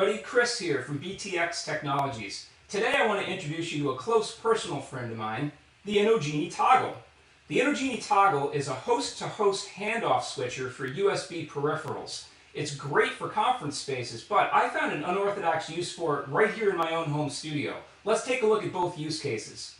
everybody, Chris here from BTX Technologies. Today I want to introduce you to a close personal friend of mine, the Inogeni Toggle. The Inogeni Toggle is a host-to-host handoff switcher for USB peripherals. It's great for conference spaces, but I found an unorthodox use for it right here in my own home studio. Let's take a look at both use cases.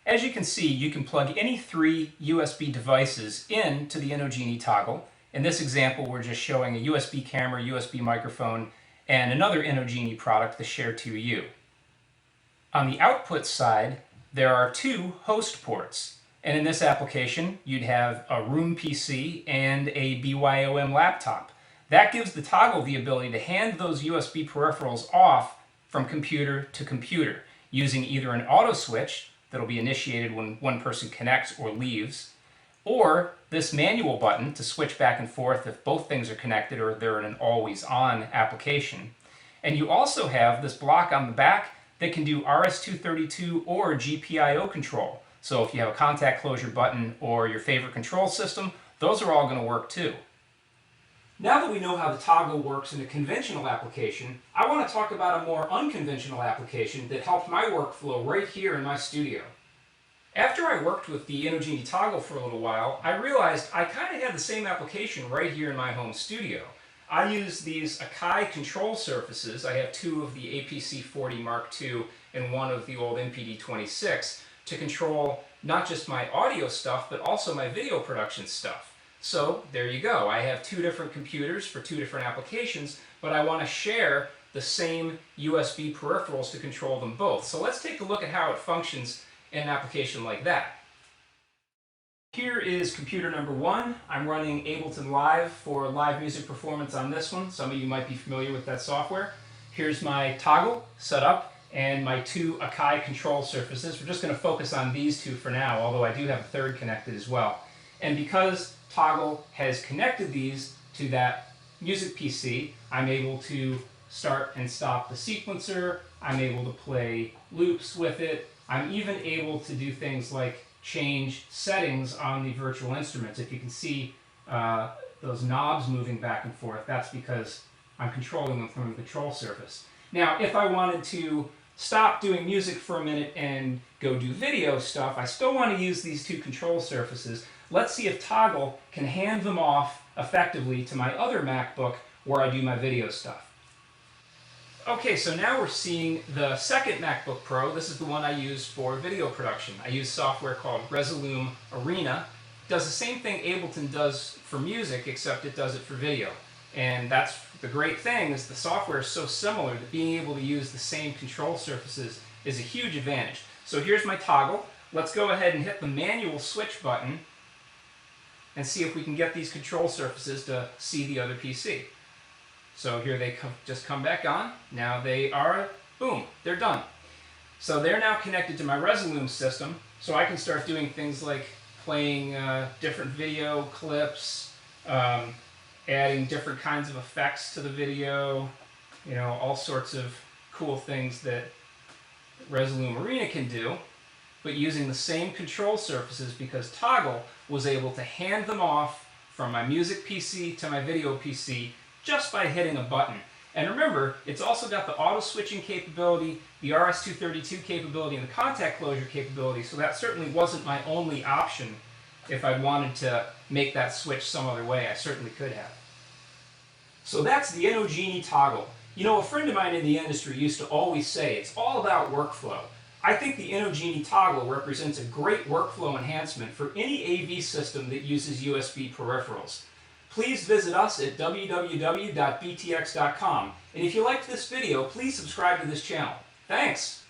As you can see, you can plug any three USB devices into the Inogeni Toggle. In this example, we're just showing a USB camera, USB microphone, and another Inogeni product, the Share 2U. On the output side, there are two host ports. And in this application, you'd have a room PC and a BYOM laptop. That gives the toggle the ability to hand those USB peripherals off from computer to computer using either an auto switch that'll be initiated when one person connects or leaves, or this manual button to switch back and forth if both things are connected or they're in an always-on application. And you also have this block on the back that can do RS-232 or GPIO control. So if you have a contact closure button or your favorite control system, those are all going to work too. Now that we know how the toggle works in a conventional application, I want to talk about a more unconventional application that helped my workflow right here in my studio. After I worked with the Inogeni Toggle for a little while, I realized I kind of had the same application right here in my home studio. I use these Akai control surfaces. I have two of the APC40 Mark II and one of the old MPD26 to control not just my audio stuff, but also my video production stuff. So there you go. I have two different computers for two different applications, but I want to share the same USB peripherals to control them both. So let's take a look at how it functions in an application like that. Here is computer number one. I'm running Ableton Live for live music performance on this one. Some of you might be familiar with that software. Here's my toggle set up and my two Akai control surfaces. We're just going to focus on these two for now, although I do have a third connected as well. And because Toggle has connected these to that music PC, I'm able to start and stop the sequencer. I'm able to play loops with it. I'm even able to do things like change settings on the virtual instruments. If you can see those knobs moving back and forth, that's because I'm controlling them from the control surface. Now, if I wanted to stop doing music for a minute and go do video stuff, I still want to use these two control surfaces. Let's see if Toggle can hand them off effectively to my other MacBook where I do my video stuff. Okay, so now we're seeing the second MacBook Pro. This is the one I use for video production. I use software called Resolume Arena. It does the same thing Ableton does for music, except it does it for video. And that's the great thing, is the software is so similar that being able to use the same control surfaces is a huge advantage. So here's my toggle. Let's go ahead and hit the manual switch button and see if we can get these control surfaces to see the other PC. So here they just come back on. Now they are, boom, they're done. So they're now connected to my Resolume system, so I can start doing things like playing different video clips, adding different kinds of effects to the video, you know, all sorts of cool things that Resolume Arena can do, but using the same control surfaces because Toggle was able to hand them off from my music PC to my video PC just by hitting a button. And remember, it's also got the auto switching capability, the RS-232 capability, and the contact closure capability, so that certainly wasn't my only option. If I wanted to make that switch some other way, I certainly could have. So that's the Inogeni Toggle. You know, a friend of mine in the industry used to always say it's all about workflow. I think the Inogeni Toggle represents a great workflow enhancement for any AV system that uses USB peripherals. Please visit us at www.btx.com. And if you liked this video, please subscribe to this channel. Thanks!